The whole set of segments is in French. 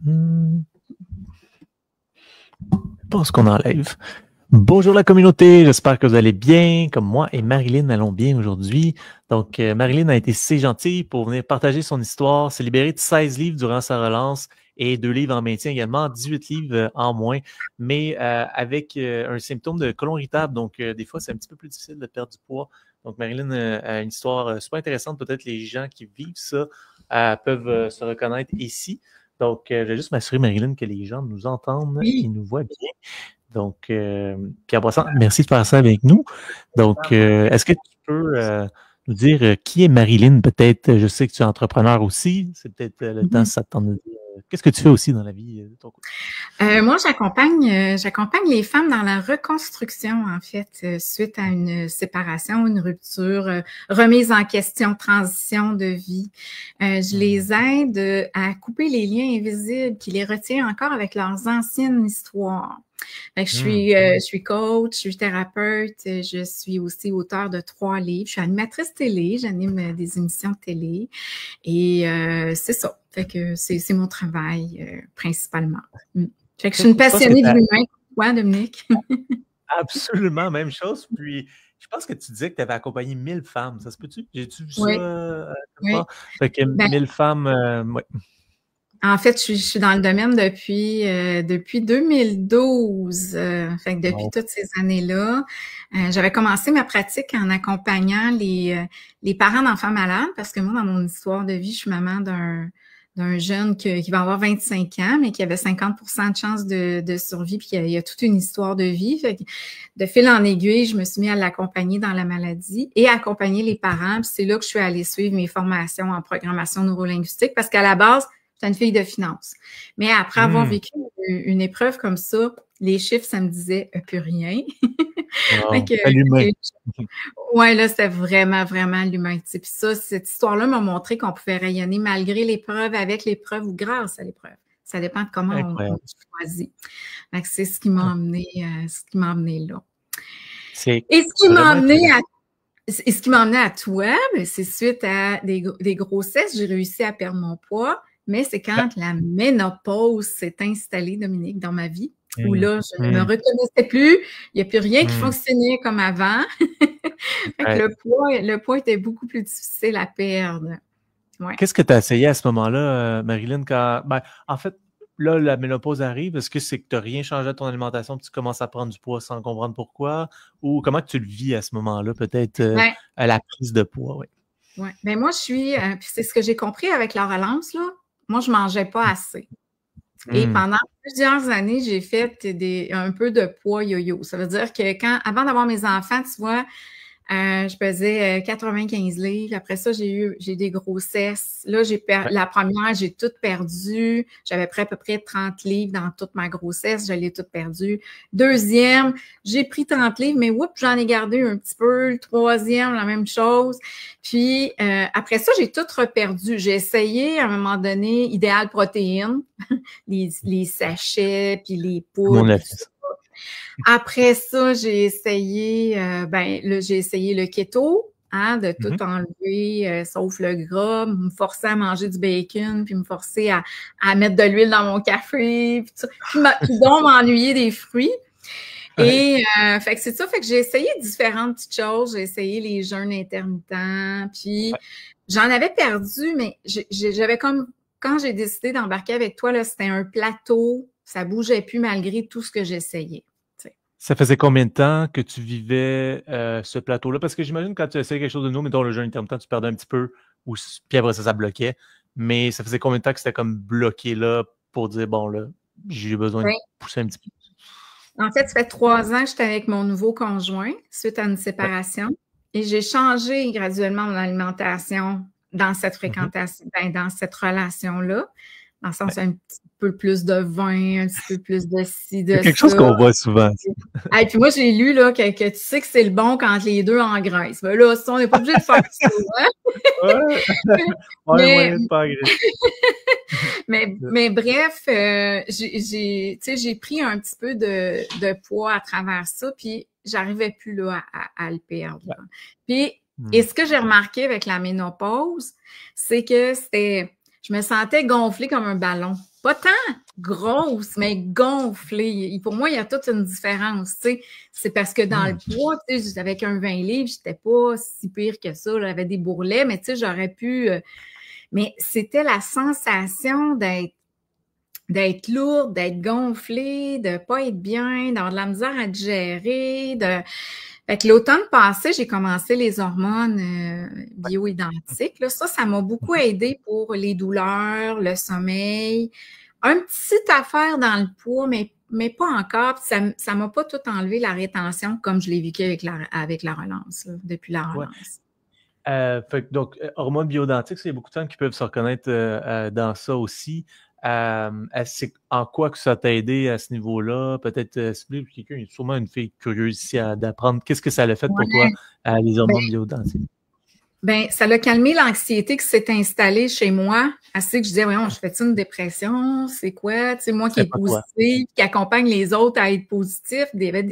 Je pense qu'on enlève. Bonjour la communauté, j'espère que vous allez bien, comme moi et Marilyn allons bien aujourd'hui. Donc, Marilyn a été si gentille pour venir partager son histoire, s'est libérée de 16 livres durant sa relance et 2 livres en maintien également, 18 livres en moins, mais avec un symptôme de côlon irritable. Donc, des fois, c'est un petit peu plus difficile de perdre du poids. Donc, Marilyn a une histoire super intéressante. Peut-être les gens qui vivent ça peuvent se reconnaître ici. Donc, je vais juste m'assurer, Marilyn, que les gens nous entendent et nous voient bien. Donc, puis en passant, merci de faire ça avec nous. Donc, est-ce que tu peux nous dire qui est Marilyn? Peut-être, je sais que tu es entrepreneur aussi. C'est peut-être le temps, ça te tente de dire. Qu'est-ce que tu fais aussi dans la vie de ton côté? Moi, j'accompagne les femmes dans la reconstruction, en fait, suite à une séparation, une rupture, remise en question, transition de vie. Je les aide à couper les liens invisibles qui les retiennent encore avec leurs anciennes histoires. Fait que je suis coach, je suis thérapeute, je suis aussi auteure de 3 livres. Je suis animatrice télé, j'anime des émissions de télé et c'est ça. Fait que c'est mon travail principalement. Fait que je suis une passionnée de l'humain. Quoi, Dominique? Absolument, même chose. Puis, je pense que tu disais que tu avais accompagné 1000 femmes. Ça se peut-tu? J'ai-tu vu Oui. ça? Oui. Fait que 1000 femmes, oui. En fait, je suis dans le domaine depuis 2012. Fait que depuis toutes ces années-là, j'avais commencé ma pratique en accompagnant les parents d'enfants malades, parce que moi, dans mon histoire de vie, je suis maman d'un jeune qui va avoir 25 ans, mais qui avait 50% de chance de survie, puis il y a toute une histoire de vie. Fait que de fil en aiguille, je me suis mis à l'accompagner dans la maladie et accompagner les parents. Puis c'est là que je suis allée suivre mes formations en programmation neurolinguistique, parce qu'à la base, j'étais une fille de finance. Mais après avoir vécu une épreuve comme ça, les chiffres, ça me disait plus rien. Wow, l'humain. Ouais, là, c'était vraiment, vraiment l'humain. Puis ça, cette histoire-là m'a montré qu'on pouvait rayonner malgré l'épreuve, avec l'épreuve ou grâce à l'épreuve. Ça dépend de comment on choisit. Donc, c'est ce qui m'a amené, là. Et ce qui m'a amené à toi, c'est suite à des grossesses, j'ai réussi à perdre mon poids. Mais c'est quand la ménopause s'est installée, Dominique, dans ma vie, où là, je ne me reconnaissais plus. Il n'y a plus rien qui fonctionnait comme avant. Fait que le poids était beaucoup plus difficile à perdre. Ouais. Qu'est-ce que tu as essayé à ce moment-là, Marilyn, en fait, là, la ménopause arrive, est-ce que c'est que tu n'as rien changé à ton alimentation, puis tu commences à prendre du poids sans comprendre pourquoi? Ou comment tu le vis à ce moment-là, peut-être à la prise de poids? Oui. Ouais. Ben moi, puis c'est ce que j'ai compris avec la relance, là. Moi, je mangeais pas assez. Et pendant plusieurs années, j'ai fait un peu de poids yo-yo. Ça veut dire que avant d'avoir mes enfants, tu vois, je pesais 95 livres. Après ça, j'ai des grossesses. Là, la première, j'ai tout perdu. J'avais pris à peu près 30 livres dans toute ma grossesse. Je l'ai tout perdu. Deuxième, j'ai pris 30 livres, mais j'en ai gardé un petit peu. Le troisième, la même chose. Puis, après ça, j'ai tout reperdu. J'ai essayé, à un moment donné, Idéal Protéines, les sachets, puis les poudres. Après ça, j'ai essayé, le keto, de tout enlever, sauf le gras, me forcer à manger du bacon, puis me forcer à mettre de l'huile dans mon café, puis donc m'ennuyer des fruits. Et fait que c'est ça, fait que j'ai essayé différentes petites choses, j'ai essayé les jeûnes intermittents, puis j'en avais perdu, mais j'avais comme, quand j'ai décidé d'embarquer avec toi, là, c'était un plateau, ça bougeait plus malgré tout ce que j'essayais. Ça faisait combien de temps que tu vivais ce plateau-là? Parce que j'imagine quand tu essayais quelque chose de nouveau, mettons le jeûne intermittent, tu perdais un petit peu, puis après ça bloquait. Mais ça faisait combien de temps que c'était comme bloqué là pour dire, bon là, j'ai besoin de pousser un petit peu? En fait, ça fait 3 ans que j'étais avec mon nouveau conjoint suite à une séparation. Et j'ai changé graduellement mon alimentation dans cette fréquentation, dans cette relation-là. Dans le sens, un petit peu plus de vin, un petit peu plus de ci, de ça. C'est quelque chose qu'on voit souvent. Et puis moi, j'ai lu là, que tu sais que c'est le bon quand les deux engraissent. Ben là, on n'est pas obligé de faire ça. Mais bref, j'ai pris un petit peu de poids à travers ça, puis j'arrivais plus là à le perdre. Là. Puis, et ce que j'ai remarqué avec la ménopause, c'est que je me sentais gonflée comme un ballon. pas tant grosse, mais gonflée. Pour moi, il y a toute une différence, tu sais. C'est parce que dans le poids, tu sais, avec un 20 livres, j'étais pas si pire que ça. J'avais des bourrelets, mais tu sais, j'aurais pu... mais c'était la sensation d'être lourde, d'être gonflée, de pas être bien, d'avoir de la misère à digérer, Fait que l'automne passé, j'ai commencé les hormones bioidentiques. Là. Ça m'a beaucoup aidé pour les douleurs, le sommeil. Un petit affaire dans le poids, mais pas encore. Ça m'a pas tout enlevé la rétention comme je l'ai vécu avec la relance, là, depuis la relance. Donc, hormones bioidentiques, il y a beaucoup de gens qui peuvent se reconnaître dans ça aussi. C'est en quoi que ça t'a aidé à ce niveau-là? Peut-être, quelqu'un, il y a sûrement une fille curieuse ici d'apprendre. Qu'est-ce que ça a fait pour toi, les hormones bioidentiques? Ben, ça l'a calmé l'anxiété qui s'est installée chez moi. Assez que je disais, voyons, je fais-tu une dépression? C'est quoi? Tu sais, moi qui est positive, qui accompagne les autres à être positif.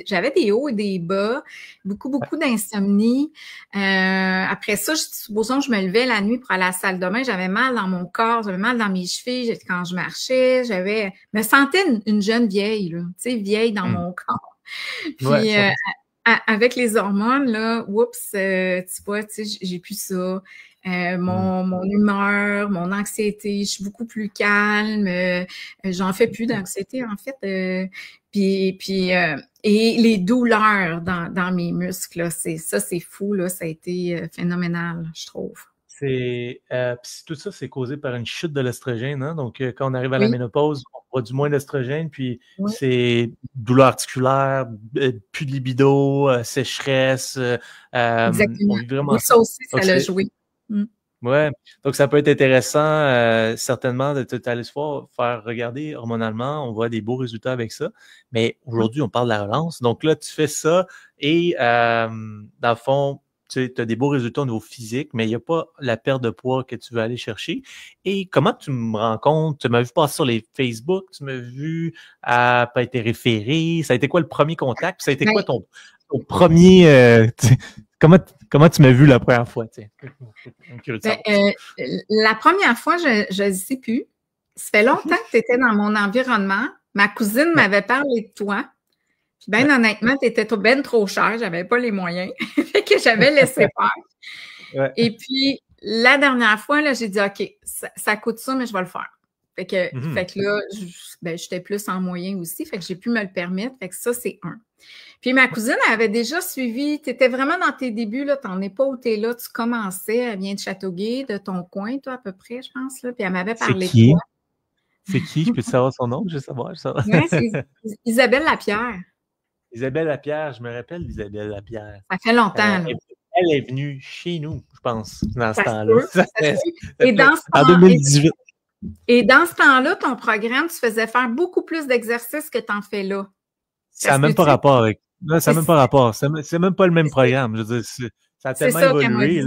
J'avais des hauts et des bas, beaucoup d'insomnie. Après ça, supposons que je me levais la nuit pour aller à la salle de bain, j'avais mal dans mon corps, j'avais mal dans mes chevilles quand je marchais, me sentais une jeune vieille, là, tu sais, vieille dans mon corps. Puis, avec les hormones, là, oups, tu vois, tu sais, j'ai plus ça. Mon humeur, mon anxiété, je suis beaucoup plus calme. J'en fais plus d'anxiété, en fait. Et les douleurs dans mes muscles, là, c'est fou, là, ça a été phénoménal, je trouve. Tout ça, c'est causé par une chute de l'estrogène, hein? Donc, quand on arrive à la ménopause, on produit moins d'estrogène, puis c'est douleur articulaire, plus de libido, sécheresse. Exactement. On vit vraiment oui, ça aussi, ça l'a joué. Ouais, donc ça peut être intéressant, certainement, d'aller se faire regarder hormonalement. On voit des beaux résultats avec ça. Mais aujourd'hui, on parle de la relance. Donc là, tu fais ça et, dans le fond, tu as des beaux résultats au niveau physique, mais il n'y a pas la perte de poids que tu veux aller chercher. Et comment tu me rends compte? Tu m'as vu passer sur les Facebook, tu m'as vu pas été référé. Ça a été quoi le premier contact? Puis ça a été quoi ton premier... Comment tu m'as vu la première fois? La première fois, je ne sais plus. Ça fait longtemps que tu étais dans mon environnement. Ma cousine m'avait parlé de toi. Puis bien honnêtement, tu étais ben trop cher. J'avais pas les moyens. Fait que j'avais laissé faire. Et puis, la dernière fois, là, j'ai dit, OK, ça coûte ça, mais je vais le faire. Fait que là, j'étais plus en moyen aussi. Fait que j'ai pu me le permettre. Fait que ça, c'est un. Puis ma cousine, elle avait déjà suivi. Tu étais vraiment dans tes débuts, là. Tu n'en es pas où tu es là. Tu commençais. Elle vient de Châteauguay, de ton coin, toi, à peu près, je pense. Là. Puis elle m'avait parlé de toi. C'est qui? Je peux savoir son nom? Je veux savoir. Oui, c'est Isabelle Lapierre. Isabelle Lapierre, je me rappelle d'Isabelle Lapierre. Ça fait longtemps, là. Elle est venue chez nous, je pense, dans ce temps-là. Et dans ce en 2018. Et dans ce temps-là, ton programme, tu faisais faire beaucoup plus d'exercices que tu en fais là. Ça n'a même pas rapport avec. Non, ça n'a même pas rapport. C'est même pas le même programme. Je veux dire, ça a tellement évolué.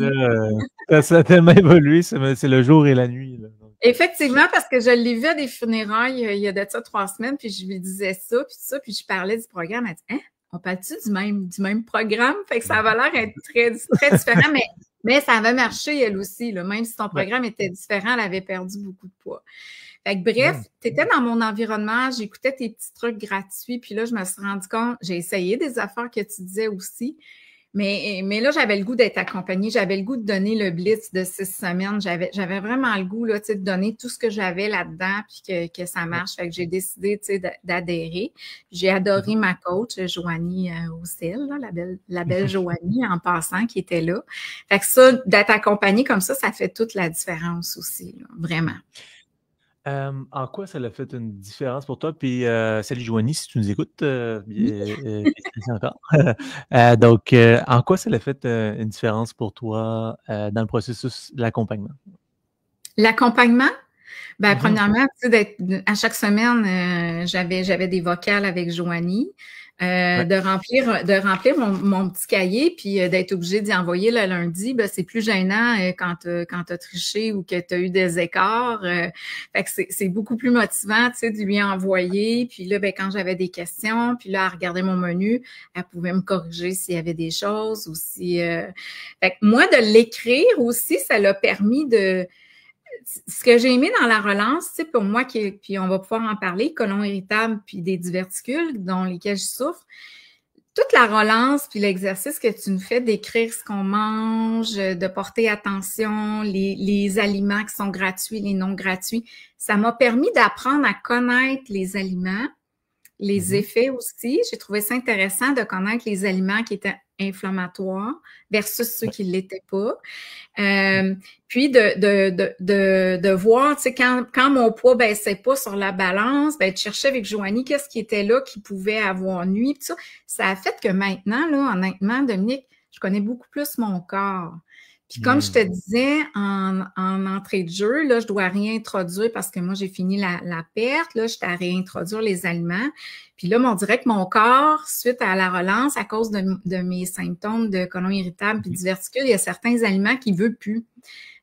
Là, ça a tellement évolué, c'est le jour et la nuit. Là. Effectivement, parce que je l'ai vu à des funérailles il y a de ça 3 semaines, puis je lui disais ça, puis je parlais du programme. Elle dit, hein, on parle-tu du même programme? Fait que ça avait l'air d'être très, très différent, mais ça avait marché elle aussi. Là. Même si ton programme était différent, elle avait perdu beaucoup de poids. Fait que bref, tu étais dans mon environnement, j'écoutais tes petits trucs gratuits, puis là, je me suis rendu compte, j'ai essayé des affaires que tu disais aussi, mais là, j'avais le goût d'être accompagnée, j'avais le goût de donner le blitz de 6 semaines, j'avais vraiment le goût là, de donner tout ce que j'avais là-dedans, puis que ça marche. Fait que j'ai décidé d'adhérer. J'ai adoré ma coach, Joanie Roussel, la belle Joanie, en passant, qui était là. Fait que ça, d'être accompagnée comme ça fait toute la différence aussi, là, vraiment. En quoi ça a fait une différence pour toi? Puis, salut Joanie, si tu nous écoutes, encore. Donc, en quoi ça a fait une différence pour toi dans le processus de l'accompagnement? L'accompagnement? Ben, premièrement, tu sais, à chaque semaine, j'avais des vocales avec Joanie. De remplir mon petit cahier, puis d'être obligée d'y envoyer le lundi, ben, c'est plus gênant quand t'as triché ou que tu as eu des écarts. Fait que c'est beaucoup plus motivant, tu sais, de lui envoyer. Puis là, ben, quand j'avais des questions, puis là, elle regardait mon menu, elle pouvait me corriger s'il y avait des choses ou si... Fait que moi, de l'écrire aussi, ça l'a permis de... Tu ce que j'ai aimé dans la relance, pour moi, puis on va pouvoir en parler, côlon irritable puis des diverticules dont lesquels je souffre, toute la relance puis l'exercice que tu nous fais d'écrire ce qu'on mange, de porter attention, les aliments qui sont gratuits, les non gratuits, ça m'a permis d'apprendre à connaître les aliments, les effets aussi. J'ai trouvé ça intéressant de connaître les aliments qui étaient inflammatoires versus ceux qui ne l'étaient pas. Puis de voir, tu sais, quand mon poids baissait pas sur la balance, ben, de chercher avec Joanie qu'est-ce qui était là qui pouvait avoir nuit. Puis ça a fait que maintenant, là, honnêtement, Dominique, je connais beaucoup plus mon corps. Puis comme je te disais en entrée de jeu, là, je dois réintroduire parce que moi, j'ai fini la perte. Là, j'étais à réintroduire les aliments. Puis là, on dirait que mon corps, suite à la relance, à cause de mes symptômes de côlon irritable puis diverticule, il y a certains aliments qui ne veulent plus.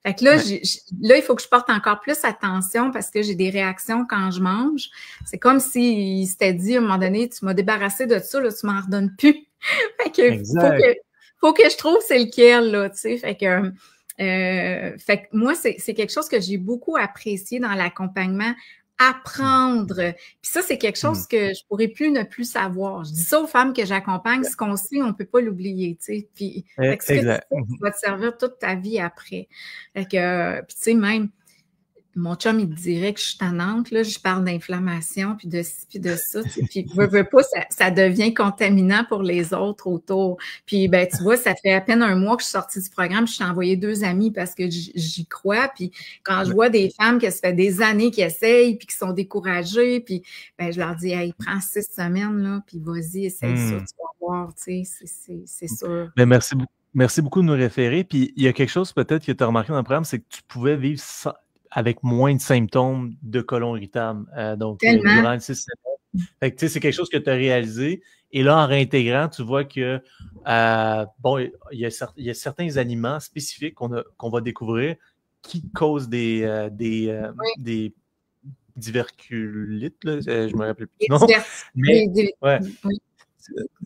Fait que là, là, il faut que je porte encore plus attention parce que j'ai des réactions quand je mange. C'est comme s'il s'était dit à un moment donné, tu m'as débarrassé de ça, là, tu m'en redonnes plus. Fait que faut que je trouve c'est lequel, là, tu sais. Fait que moi, c'est quelque chose que j'ai beaucoup apprécié dans l'accompagnement. Apprendre. Puis ça, c'est quelque chose que je pourrais ne plus savoir. Je dis ça aux femmes que j'accompagne, ce qu'on sait, on peut pas l'oublier, tu sais. Puis, ce que tu sais, ça va te servir toute ta vie après. Fait que, puis tu sais, même, mon chum, il dirait que je suis tannante, là, je parle d'inflammation, puis de ci, puis de ça, puis veux pas, ça devient contaminant pour les autres autour. Puis, ben, tu vois, ça fait à peine un mois que je suis sortie du programme, je t'ai envoyé 2 amis parce que j'y crois, puis quand je vois des femmes que ça fait des années qui essayent, puis qui sont découragées, puis, ben, je leur dis, hey, prends 6 semaines, là, puis vas-y, essaye ça, tu vas voir, tu sais, c'est sûr. Ben, merci beaucoup de nous référer, puis il y a quelque chose peut-être que tu as remarqué dans le programme, c'est que tu pouvais vivre avec moins de symptômes de côlon irritable. Donc, durant le 6 semaines. Fait que, c'est quelque chose que tu as réalisé. Et là, en réintégrant, tu vois que, bon, il y a certains aliments spécifiques qu'on va découvrir qui causent des diverticulites. Là, je me rappelle plus. Non,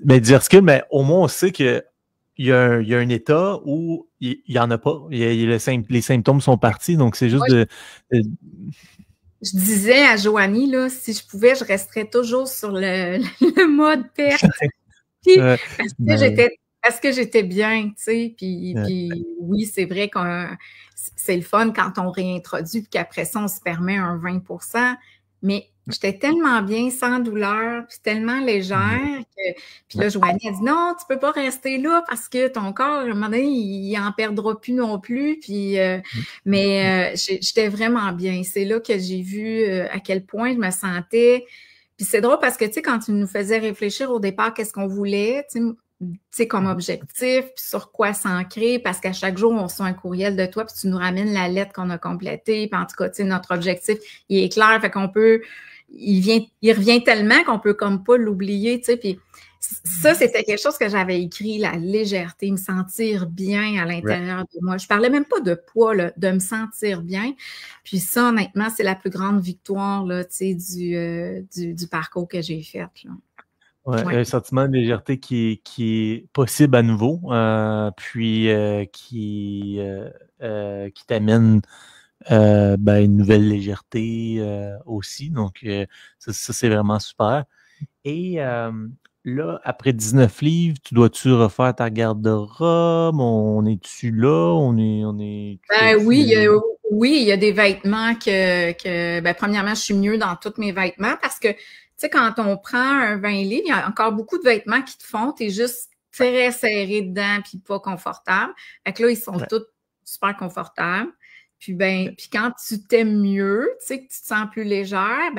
mais diverticules, mais au moins, on sait que il y a un état où il n'y en a pas. Les symptômes sont partis, donc c'est juste je disais à Joanie, là, si je pouvais, je resterais toujours sur le mode perte. Puis, parce que j'étais bien, tu sais. Puis oui, c'est vrai que c'est le fun quand on réintroduit, puis qu'après ça, on se permet un 20%. Mais j'étais tellement bien, sans douleur, puis tellement légère que... Puis là, Joanie a dit, non, tu peux pas rester là parce que ton corps, à un moment donné, il en perdra plus non plus. Puis, mais j'étais vraiment bien. C'est là que j'ai vu à quel point je me sentais... Puis c'est drôle parce que, tu sais, quand tu nous faisais réfléchir au départ, qu'est-ce qu'on voulait, tu sais, comme objectif, puis sur quoi s'ancrer, parce qu'à chaque jour, on reçoit un courriel de toi, puis tu nous ramènes la lettre qu'on a complétée, puis en tout cas, tu sais, notre objectif, il est clair, fait qu'on peut, il revient tellement qu'on peut comme pas l'oublier, tu sais, puis ça, c'était quelque chose que j'avais écrit, la légèreté, me sentir bien à l'intérieur de moi. Je parlais même pas de poids, là, de me sentir bien. Puis ça, honnêtement, c'est la plus grande victoire, là, tu sais, du parcours que j'ai fait, là. Un sentiment de légèreté qui est possible à nouveau, puis qui t'amène une nouvelle légèreté aussi. Donc, ça c'est vraiment super. Et là, après 19 livres, tu dois-tu refaire ta garde-robe? On est-tu là? On est oui, il y a des vêtements que premièrement, je suis mieux dans tous mes vêtements parce que, tu sais, quand on prend un 20 livres, il y a encore beaucoup de vêtements qui te font, t'es juste très serré dedans puis pas confortable. Fait que là, ils sont tous super confortables. Puis puis quand tu t'aimes mieux, tu sais, que tu te sens plus légère,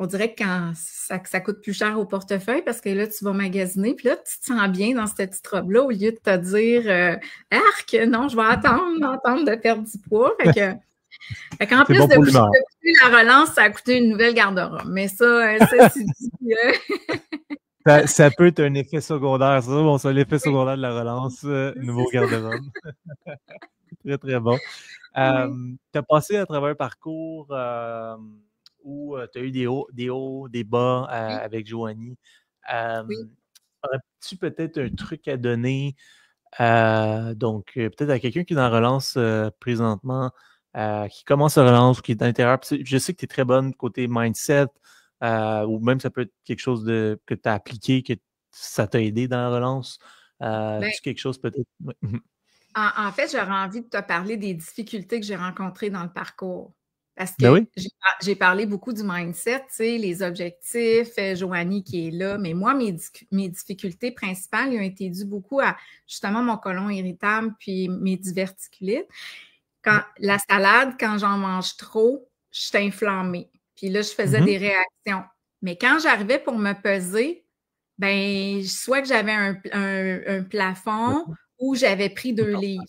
on dirait que quand ça coûte plus cher au portefeuille parce que là, tu vas magasiner, puis là, tu te sens bien dans cette petite robe-là au lieu de te dire arc, non, je vais attendre de perdre du poids. Fait qu'en plus de coûter la relance, ça a coûté une nouvelle garde-robe. Mais ça c'est dit. Ça peut être un effet secondaire, ça. Bon, c'est l'effet secondaire de la relance, nouveau garde-robe. Très, très bon. Tu as passé à travers un parcours où tu as eu des hauts, des bas avec Joanie. Aurais-tu peut-être un truc à donner, donc peut-être à quelqu'un qui est dans la relance présentement, qui commence à relance ou qui est à l'intérieur. Je sais que tu es très bonne côté mindset, ou même ça peut être quelque chose que tu as appliqué, que ça t'a aidé dans la relance. C'est quelque chose peut-être. Ouais. En fait, j'aurais envie de te parler des difficultés que j'ai rencontrées dans le parcours. Parce Ben que oui. j'ai parlé beaucoup du mindset, tu sais, les objectifs, Joanie qui est là, mais moi, mes difficultés principales ont été dues beaucoup à justement mon côlon irritable puis mes diverticulites. La salade, quand j'en mange trop, je suis inflammée. Puis là, je faisais des réactions. Mais quand j'arrivais pour me peser, ben soit que j'avais un plafond ou j'avais pris 2 livres.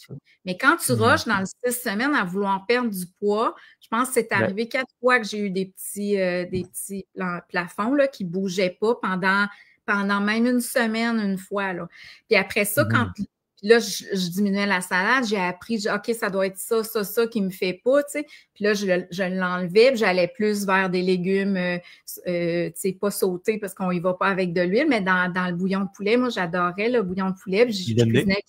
Mais quand tu rushes dans le 6 semaines à vouloir perdre du poids, je pense que c'est arrivé 4 fois que j'ai eu des petits plafonds là, qui ne bougeaient pas pendant même une semaine, une fois. Là. Puis après ça, là, je diminuais la salade, j'ai appris, OK, ça doit être ça qui me fait pas, tu sais. Puis là, je l'enlevais, puis j'allais plus vers des légumes, tu sais, pas sautés parce qu'on y va pas avec de l'huile, mais dans le bouillon de poulet, moi, j'adorais le bouillon de poulet. Puis je cuisinais avec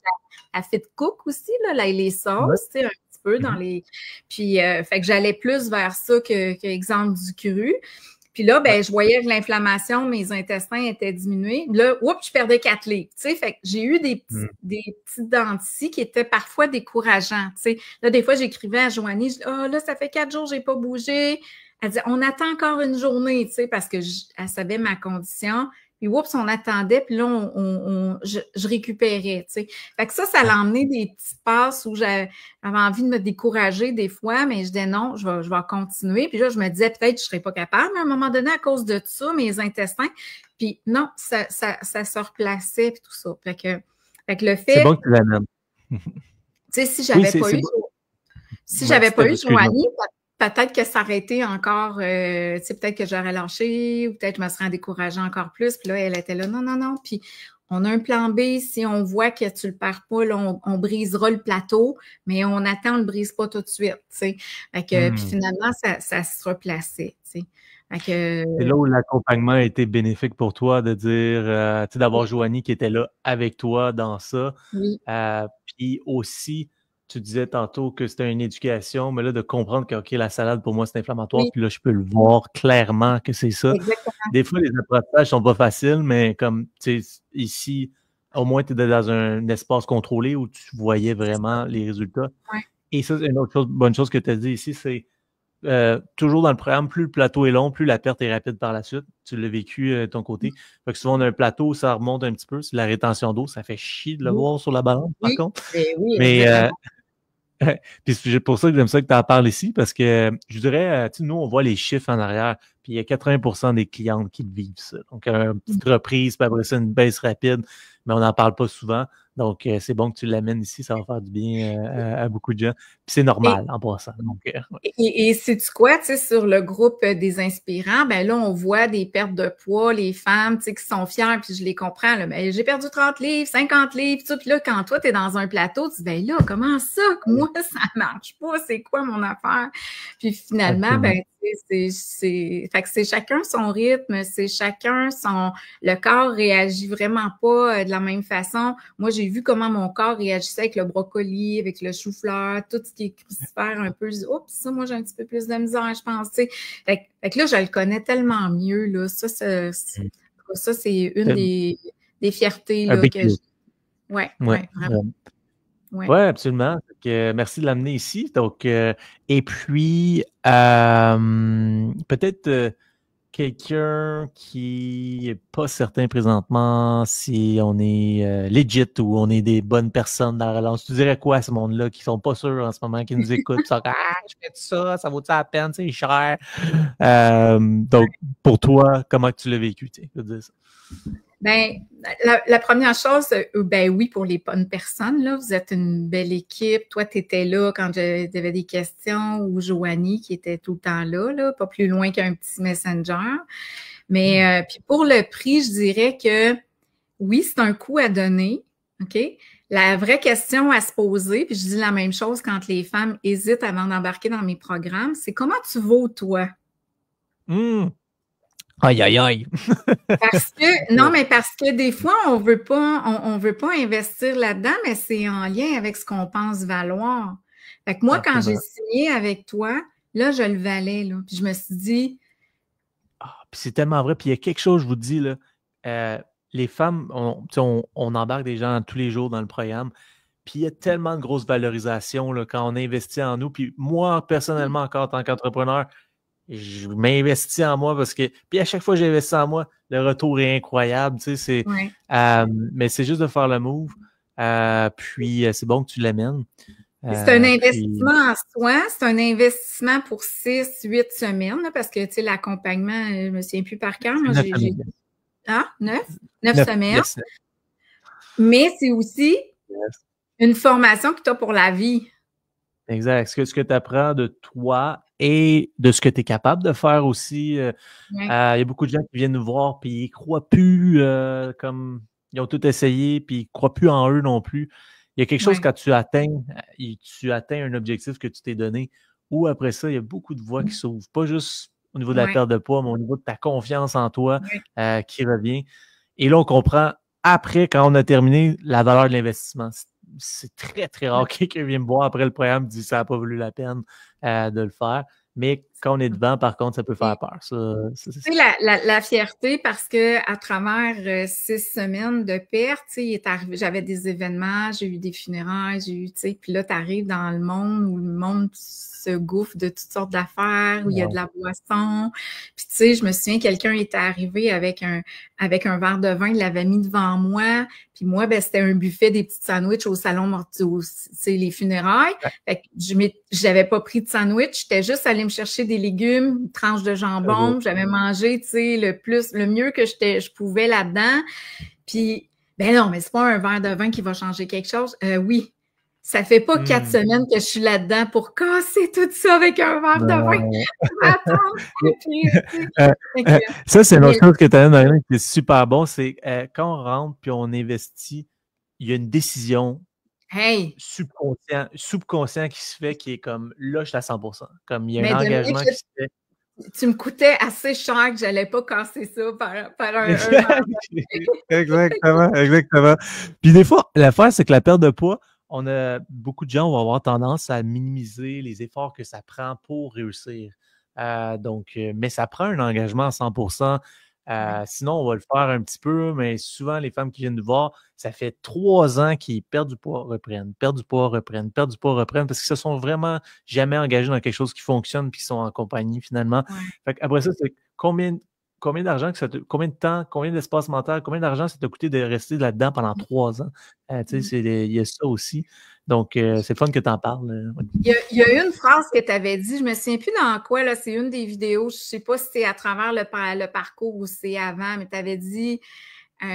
la fit cook aussi, là, les sauces, tu sais, un petit peu dans les... Puis, fait que j'allais plus vers ça que exemple du cru. Puis là, ben, je voyais que l'inflammation, mes intestins étaient diminués. Là, je perdais 4 livres. Tu sais, fait que j'ai eu des petites dents de scie qui étaient parfois décourageants. Tu sais, là, des fois, j'écrivais à Joanie, je dis, là, ça fait 4 jours, j'ai pas bougé. Elle dit, on attend encore une journée, tu sais, parce que elle savait ma condition. Puis, on attendait, puis là, je récupérais, tu sais. Fait que ça l'a emmené des petites passes où j'avais envie de me décourager des fois, mais je disais non, je vais continuer. Puis là, je me disais peut-être que je serais pas capable, mais à un moment donné, à cause de ça, mes intestins, puis non, ça se replaçait, puis tout ça. Fait que le fait... C'est bon que tu l'amènes. Tu sais, si j'avais pas eu Joanie, peut-être que ça aurait été encore, tu sais, peut-être que j'aurais lâché, ou peut-être que je me serais découragée encore plus. Puis là, elle était là, non. Puis on a un plan B, si on voit que tu le perds pas, là, on brisera le plateau, mais on attend, on le brise pas tout de suite, tu sais. Fait que, puis finalement, ça se replaçait, tu sais. C'est là où l'accompagnement a été bénéfique pour toi, de dire, tu sais, d'avoir Joanie qui était là avec toi dans ça. Oui. Puis aussi, tu disais tantôt que c'était une éducation, mais là, de comprendre que, OK, la salade, pour moi, c'est inflammatoire, puis là, je peux le voir clairement que c'est ça. Exactement. Des fois, les apprentissages sont pas faciles, mais comme, tu sais, ici, au moins, tu étais dans un espace contrôlé où tu voyais vraiment les résultats. Ouais. Et ça, c'est une autre bonne chose que tu as dit ici, c'est toujours dans le programme, plus le plateau est long, plus la perte est rapide par la suite. Tu l'as vécu de ton côté. Fait que souvent, on a un plateau, ça remonte un petit peu. C'est la rétention d'eau. Ça fait chier de le voir sur la balance, par contre. Mais puis c'est pour ça que j'aime ça que tu en parles ici, parce que je dirais, nous, on voit les chiffres en arrière, puis il y a 80% des clientes qui vivent ça. Donc, une petite reprise, puis après ça, une baisse rapide, mais on n'en parle pas souvent. Donc, c'est bon que tu l'amènes ici, ça va faire du bien à beaucoup de gens. Puis c'est normal en passant. Donc, Et sais-tu quoi, tu sais, sur le groupe des inspirants, ben là, on voit des pertes de poids, les femmes, tu sais, qui sont fières, puis je les comprends, là, ben, j'ai perdu 30 livres, 50 livres, tout, puis là, quand toi, t'es dans un plateau, tu dis, ben là, comment ça, que moi, ça marche pas, c'est quoi mon affaire? Puis finalement, ben, fait que c'est chacun son rythme, c'est chacun le corps réagit vraiment pas de la même façon. Moi, j'ai vu comment mon corps réagissait avec le brocoli, avec le chou-fleur, tout ce qui est crucifère un peu. Oups, ça, moi, j'ai un petit peu plus de misère, je pense, tu sais. Fait que là, je le connais tellement mieux, là. Ça, c'est une des fiertés, là, que j'ai. Ouais, vraiment. Oui, absolument. Merci de l'amener ici. Donc, et puis, peut-être quelqu'un qui n'est pas certain présentement si on est legit ou on est des bonnes personnes dans la relance. Tu dirais quoi à ce monde-là qui ne sont pas sûrs en ce moment, qui nous écoutent, qui sont comme, je fais ça vaut-tu la peine, c'est cher. Donc, pour toi, comment tu l'as vécu? Tu veux dire ça? Ben, la première chose, ben oui, pour les bonnes personnes, là, vous êtes une belle équipe. Toi, tu étais là quand j'avais des questions, ou Joanie qui était tout le temps là, pas plus loin qu'un petit messenger. Mais puis pour le prix, je dirais que oui, c'est un coût à donner, OK? La vraie question à se poser, puis je dis la même chose quand les femmes hésitent avant d'embarquer dans mes programmes, c'est comment tu vaux, toi? Aïe, aïe, aïe. Parce que des fois, on veut pas investir là-dedans, mais c'est en lien avec ce qu'on pense valoir. Fait que moi, quand j'ai signé avec toi, là, je le valais, là. Puis je me suis dit... puis c'est tellement vrai. Puis il y a quelque chose, je vous dis, là, les femmes, on embarque des gens tous les jours dans le programme. Puis il y a tellement de grosse valorisation là, quand on investit en nous. Puis moi, personnellement, encore en tant qu'entrepreneur, je m'investis en moi parce que. Puis à chaque fois que j'investis en moi, le retour est incroyable. Tu sais, mais c'est juste de faire le move. Puis c'est bon que tu l'amènes. C'est un investissement en soi, c'est un investissement pour 6-8 semaines, là, parce que tu sais, l'accompagnement, je ne me souviens plus par cœur. Moi, j'ai 9 semaines. Yes. Mais c'est aussi une formation que tu as pour la vie. Exact. Ce que tu apprends de toi et de ce que tu es capable de faire aussi. Il y a beaucoup de gens qui viennent nous voir puis ils ne croient plus comme ils ont tout essayé puis ils ne croient plus en eux non plus. Il y a quelque chose quand tu atteins un objectif que tu t'es donné ou après ça, il y a beaucoup de voies qui s'ouvrent. Pas juste au niveau de la perte de poids, mais au niveau de ta confiance en toi qui revient. Et là, on comprend après, quand on a terminé, la valeur de l'investissement. C'est très, très rare que quelqu'un vienne me voir après le programme et dit que ça n'a pas valu la peine de le faire. Mais quand on est devant, par contre, ça peut faire peur. C'est la fierté parce que à travers 6 semaines de perte, j'avais des événements, j'ai eu des funérailles, puis là, tu arrives dans le monde où le monde se gouffre de toutes sortes d'affaires, où il y a de la boisson. Puis tu sais, je me souviens, quelqu'un était arrivé avec un verre de vin, il l'avait mis devant moi. Puis moi, ben c'était un buffet des petits sandwichs au salon mortuaire, les funérailles. Fait que j'avais pas pris de sandwich, j'étais juste allée me chercher des légumes, une tranche de jambon, j'avais mangé, tu sais, le mieux que je pouvais là-dedans. Puis, ben non, mais c'est pas un verre de vin qui va changer quelque chose. Oui. Ça fait pas 4 semaines que je suis là-dedans pour casser tout ça avec un verre de vin. Attends. Ça, c'est une autre chose que tu as dit qui est super bon, c'est quand on rentre puis on investit, il y a une décision subconscient qui se fait qui est comme là, je suis à 100%. Comme il y a un engagement qui se fait. Tu me coûtais assez cher que j'allais pas casser ça par un Exactement. Puis des fois, l'affaire, c'est que la perte de poids, beaucoup de gens vont avoir tendance à minimiser les efforts que ça prend pour réussir. Mais ça prend un engagement à 100%. Sinon, on va le faire un petit peu, mais souvent, les femmes qui viennent nous voir, ça fait 3 ans qu'ils perdent du poids, reprennent, perdent du poids, reprennent, perdent du poids, reprennent, parce qu'ils se sont vraiment jamais engagés dans quelque chose qui fonctionne puis qui sont en compagnie finalement. Fait après ça, c'est combien d'argent, combien de temps, combien d'espace mental, combien d'argent ça t'a coûté de rester là-dedans pendant 3 ans? Il y a ça aussi. Donc, c'est le fun que tu en parles. Il y a une phrase que tu avais dit, je me souviens plus dans quoi, là, c'est une des vidéos, je sais pas si c'est à travers le parcours ou c'est avant, mais tu avais dit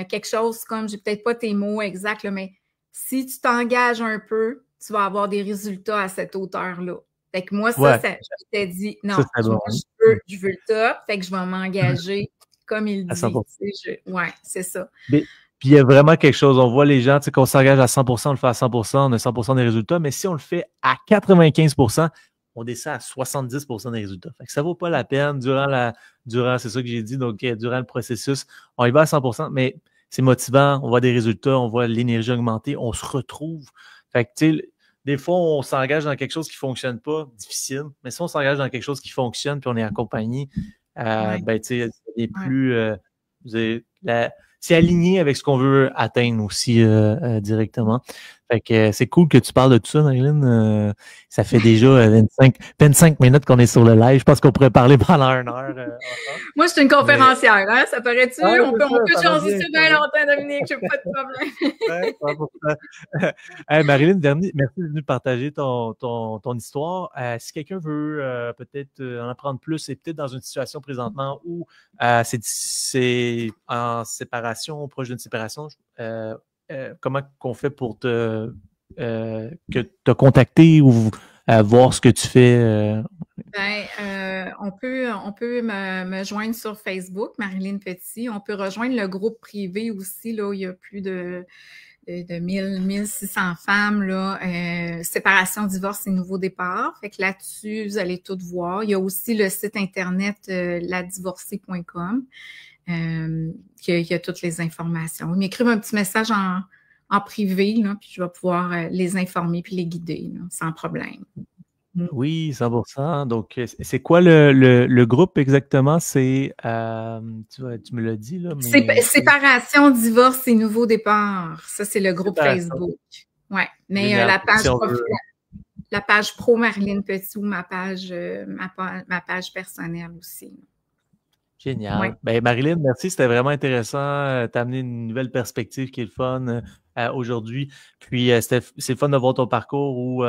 quelque chose comme, j'ai peut-être pas tes mots exacts, là, mais si tu t'engages un peu, tu vas avoir des résultats à cette hauteur-là. Fait que moi, je t'ai dit, non, je veux le top, fait que je vais m'engager comme il dit. C'est ça. Puis il y a vraiment quelque chose, on voit les gens, tu sais, qu'on s'engage à 100%, on le fait à 100%, on a 100% des résultats, mais si on le fait à 95%, on descend à 70% des résultats. Fait que ça ne vaut pas la peine durant c'est ça que j'ai dit, donc durant le processus, on y va à 100%, mais c'est motivant, on voit des résultats, on voit l'énergie augmenter, on se retrouve. Fait que, tu sais, des fois, on s'engage dans quelque chose qui ne fonctionne pas, difficile, mais si on s'engage dans quelque chose qui fonctionne, puis on est accompagné, ben, tu sais, c'est plus... c'est aligné avec ce qu'on veut atteindre aussi directement. Fait que c'est cool que tu parles de tout ça, Marilyn. Ça fait déjà 25 minutes qu'on est sur le live. Je pense qu'on pourrait parler pendant 1 heure. Moi, je suis une conférencière, hein? Ça paraît-tu? On peut changer ça bien longtemps, Dominique. Je n'ai pas de problème. Hey, Marilyn, merci d'être venue partager ton histoire. Si quelqu'un veut peut-être en apprendre plus, et peut-être dans une situation présentement où c'est en séparation, proche d'une séparation, comment qu'on fait pour te contacter ou voir ce que tu fais? On peut me joindre sur Facebook, Marilyn Petit. On peut rejoindre le groupe privé aussi, là, où il y a plus de 1600 femmes, là, séparation, divorce et nouveau départ. Fait que là-dessus, vous allez tout voir. Il y a aussi le site internet ladivorcée.com qui a toutes les informations. Ils m'écrivent un petit message en privé, là, puis je vais pouvoir les informer puis les guider là, sans problème. Oui, 100%. Donc, c'est quoi le groupe exactement? C'est, tu me l'as dit, là, mais... Séparation, divorce et nouveau départ. Ça, c'est le groupe Séparation. Facebook. Ouais. Mais Génial. la page pro Marilyn Petit ou ma page personnelle aussi. Génial. Ouais. Ben, Marilyn, merci. C'était vraiment intéressant. Tu as amené une nouvelle perspective qui est le fun aujourd'hui. Puis, c'est le fun de voir ton parcours où,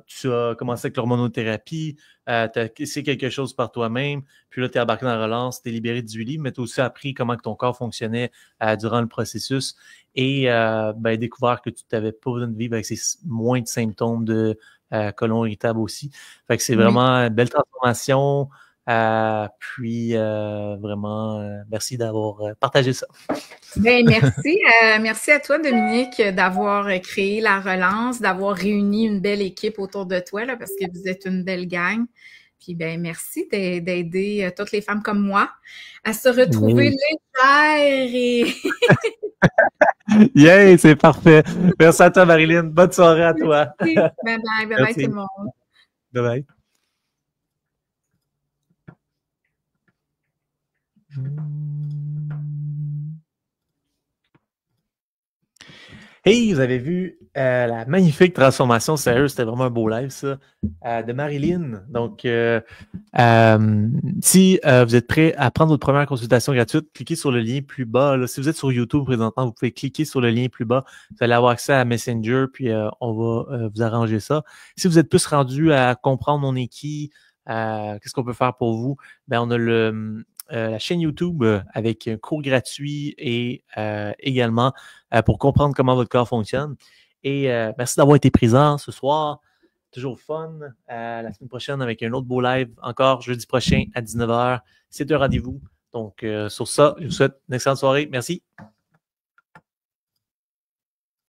tu as commencé avec l'hormonothérapie, tu as essayé quelque chose par toi-même, puis là, tu es embarqué dans la relance, tu es libéré de 8 livres, mais tu as aussi appris comment que ton corps fonctionnait durant le processus et découvert que tu n'avais pas besoin de vivre avec moins de symptômes de côlon irritable aussi. Fait que c'est vraiment une belle transformation. Vraiment, merci d'avoir partagé ça. Ben, merci. Merci à toi, Dominique, d'avoir créé la relance, d'avoir réuni une belle équipe autour de toi, là, parce que vous êtes une belle gang. Puis, ben, merci d'aider toutes les femmes comme moi à se retrouver légères et... Yeah, c'est parfait. Merci à toi, Marilyn. Bonne soirée à toi. Bye bye. Bye bye tout le monde. Bye bye. Hey, vous avez vu la magnifique transformation, sérieux, c'était vraiment un beau live, ça, de Marilyn. Donc, si vous êtes prêt à prendre votre première consultation gratuite, cliquez sur le lien plus bas. Là. Si vous êtes sur YouTube présentement, vous pouvez cliquer sur le lien plus bas. Vous allez avoir accès à Messenger, puis on va vous arranger ça. Si vous êtes plus rendu à comprendre on est qui, qu'est-ce qu'on peut faire pour vous, ben on a la chaîne YouTube avec un cours gratuit et également pour comprendre comment votre corps fonctionne. Et merci d'avoir été présent ce soir. Toujours fun. La semaine prochaine avec un autre beau live, encore jeudi prochain à 19h. C'est un rendez-vous. Donc, sur ça, je vous souhaite une excellente soirée. Merci.